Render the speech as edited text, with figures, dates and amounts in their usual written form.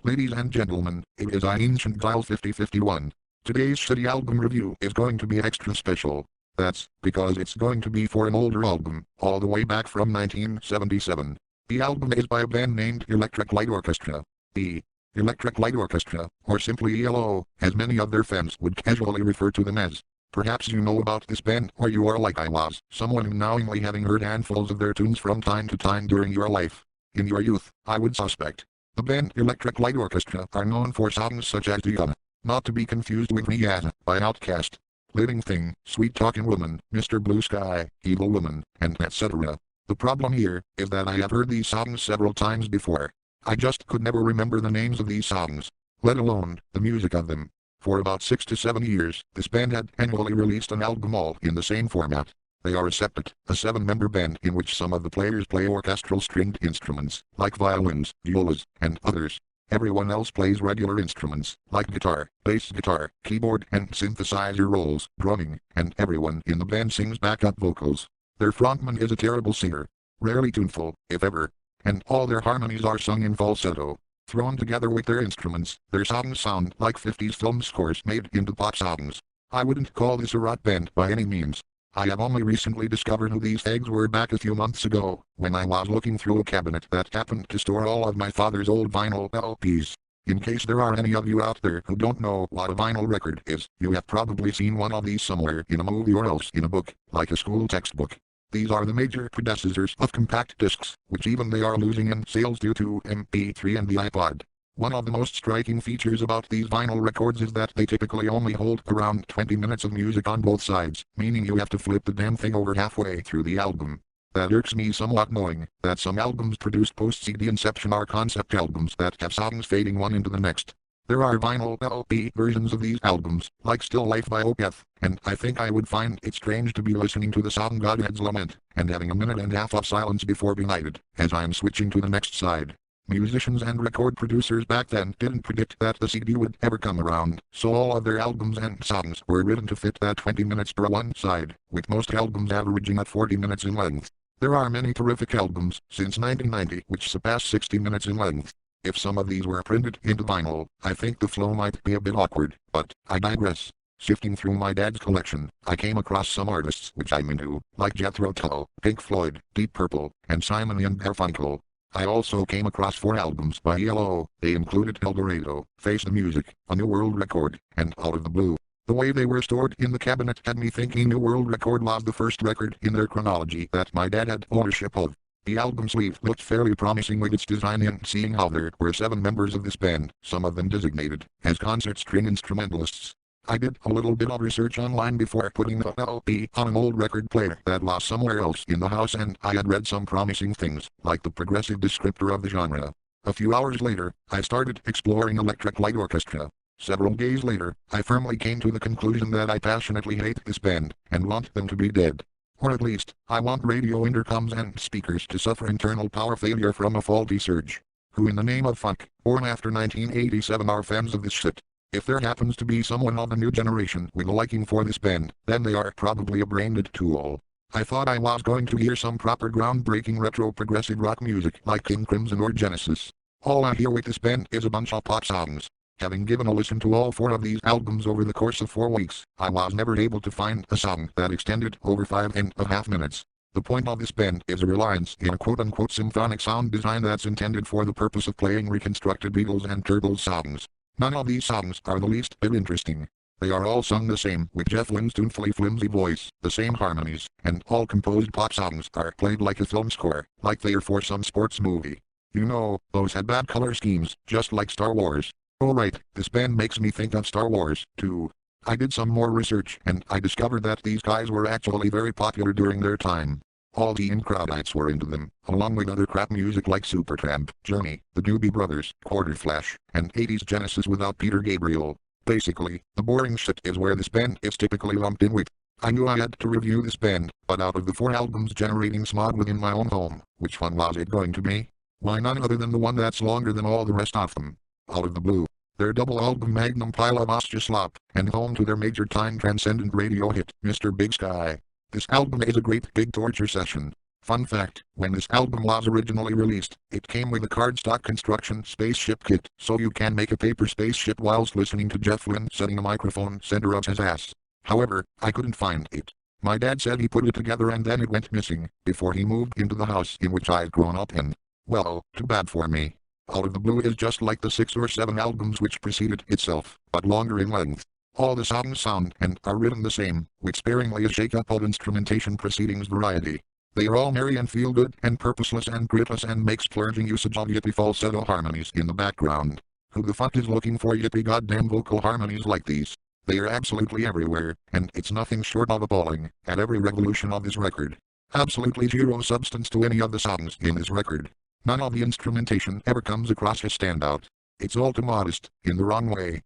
Ladies and gentlemen, it is I Ancient Dial 5051. Today's shitty album review is going to be extra special. That's because it's going to be for an older album, all the way back from 1977. The album is by a band named Electric Light Orchestra. The Electric Light Orchestra, or simply ELO, as many of their fans would casually refer to them as. Perhaps you know about this band, or you are like I was, someone knowingly having heard handfuls of their tunes from time to time during your life. In your youth, I would suspect. The band Electric Light Orchestra are known for songs such as Diana, not to be confused with Rihanna, by Outkast, Living Thing, Sweet Talking Woman, Mr. Blue Sky, Evil Woman, and etc. The problem here is that I have heard these songs several times before. I just could never remember the names of these songs, let alone the music of them. For about 6 to 7 years, this band had annually released an album all in the same format. They are a septet, a 7-member band in which some of the players play orchestral stringed instruments, like violins, violas, and others. Everyone else plays regular instruments, like guitar, bass guitar, keyboard and synthesizer rolls, drumming, and everyone in the band sings backup vocals. Their frontman is a terrible singer, rarely tuneful, if ever, and all their harmonies are sung in falsetto. Thrown together with their instruments, their songs sound like 50s film scores made into pop songs. I wouldn't call this a rock band by any means. I have only recently discovered who these eggs were back a few months ago, when I was looking through a cabinet that happened to store all of my father's old vinyl LPs. In case there are any of you out there who don't know what a vinyl record is, you have probably seen one of these somewhere in a movie or else in a book, like a school textbook. These are the major predecessors of compact discs, which even they are losing in sales due to MP3 and the iPod. One of the most striking features about these vinyl records is that they typically only hold around 20 minutes of music on both sides, meaning you have to flip the damn thing over halfway through the album. That irks me somewhat, knowing that some albums produced post-CD inception are concept albums that have songs fading one into the next. There are vinyl LP versions of these albums, like Still Life by Opeth, and I think I would find it strange to be listening to the song Godhead's Lament, and having a minute and a half of silence before Benighted, as I am switching to the next side. Musicians and record producers back then didn't predict that the CD would ever come around, so all of their albums and songs were written to fit that 20 minutes per one side, with most albums averaging at 40 minutes in length. There are many terrific albums, since 1990, which surpass 60 minutes in length. If some of these were printed into vinyl, I think the flow might be a bit awkward, but I digress. Sifting through my dad's collection, I came across some artists which I'm into, like Jethro Tull, Pink Floyd, Deep Purple, and Simon and Garfunkel. I also came across 4 albums by ELO. They included El Dorado, Face the Music, A New World Record, and Out of the Blue. The way they were stored in the cabinet had me thinking New World Record was the first record in their chronology that my dad had ownership of. The album sleeve looked fairly promising with its design, and seeing how there were 7 members of this band, some of them designated as concert string instrumentalists. I did a little bit of research online before putting the LP on an old record player that was somewhere else in the house, and I had read some promising things, like the progressive descriptor of the genre. A few hours later, I started exploring Electric Light Orchestra. Several days later, I firmly came to the conclusion that I passionately hate this band, and want them to be dead. Or at least, I want radio intercoms and speakers to suffer internal power failure from a faulty surge. Who in the name of funk, born after 1987, are fans of this shit? If there happens to be someone of the new generation with a liking for this band, then they are probably a brain-dead tool. I thought I was going to hear some proper groundbreaking retro progressive rock music like King Crimson or Genesis. All I hear with this band is a bunch of pop songs. Having given a listen to all 4 of these albums over the course of 4 weeks, I was never able to find a song that extended over 5.5 minutes. The point of this band is a reliance in a quote-unquote symphonic sound design that's intended for the purpose of playing reconstructed Beatles and Turtles songs. None of these songs are the least bit interesting. They are all sung the same, with Jeff Lynne's tunefully flimsy voice, the same harmonies, and all composed pop songs are played like a film score, like they are for some sports movie. You know, those had bad color schemes, just like Star Wars. Oh right, this band makes me think of Star Wars, too. I did some more research, and I discovered that these guys were actually very popular during their time. All the in-crowdites were into them, along with other crap music like Supertramp, Journey, the Doobie Brothers, Quarterflash, and 80s Genesis without Peter Gabriel. Basically, the boring shit is where this band is typically lumped in with. I knew I had to review this band, but out of the 4 albums generating smog within my own home, which one was it going to be? Why, none other than the one that's longer than all the rest of them. Out of the Blue. Their double album magnum pile of Oscar slop, and home to their major time transcendent radio hit, Mr. Big Sky. This album is a great big torture session. Fun fact, when this album was originally released, it came with a cardstock construction spaceship kit, so you can make a paper spaceship whilst listening to Jeff Lynne setting a microphone center of his ass. However, I couldn't find it. My dad said he put it together and then it went missing, before he moved into the house in which I'd grown up in. Well, too bad for me. Out of the Blue is just like the 6 or 7 albums which preceded itself, but longer in length. All the songs sound and are written the same, with sparingly a shake-up of instrumentation preceding's variety. They are all merry and feel-good and purposeless and gritless and make splurging usage of yippee falsetto harmonies in the background. Who the fuck is looking for yippee goddamn vocal harmonies like these? They are absolutely everywhere, and it's nothing short of appalling, at every revolution of this record. Absolutely zero substance to any of the songs in this record. None of the instrumentation ever comes across as standout. It's all too modest, in the wrong way.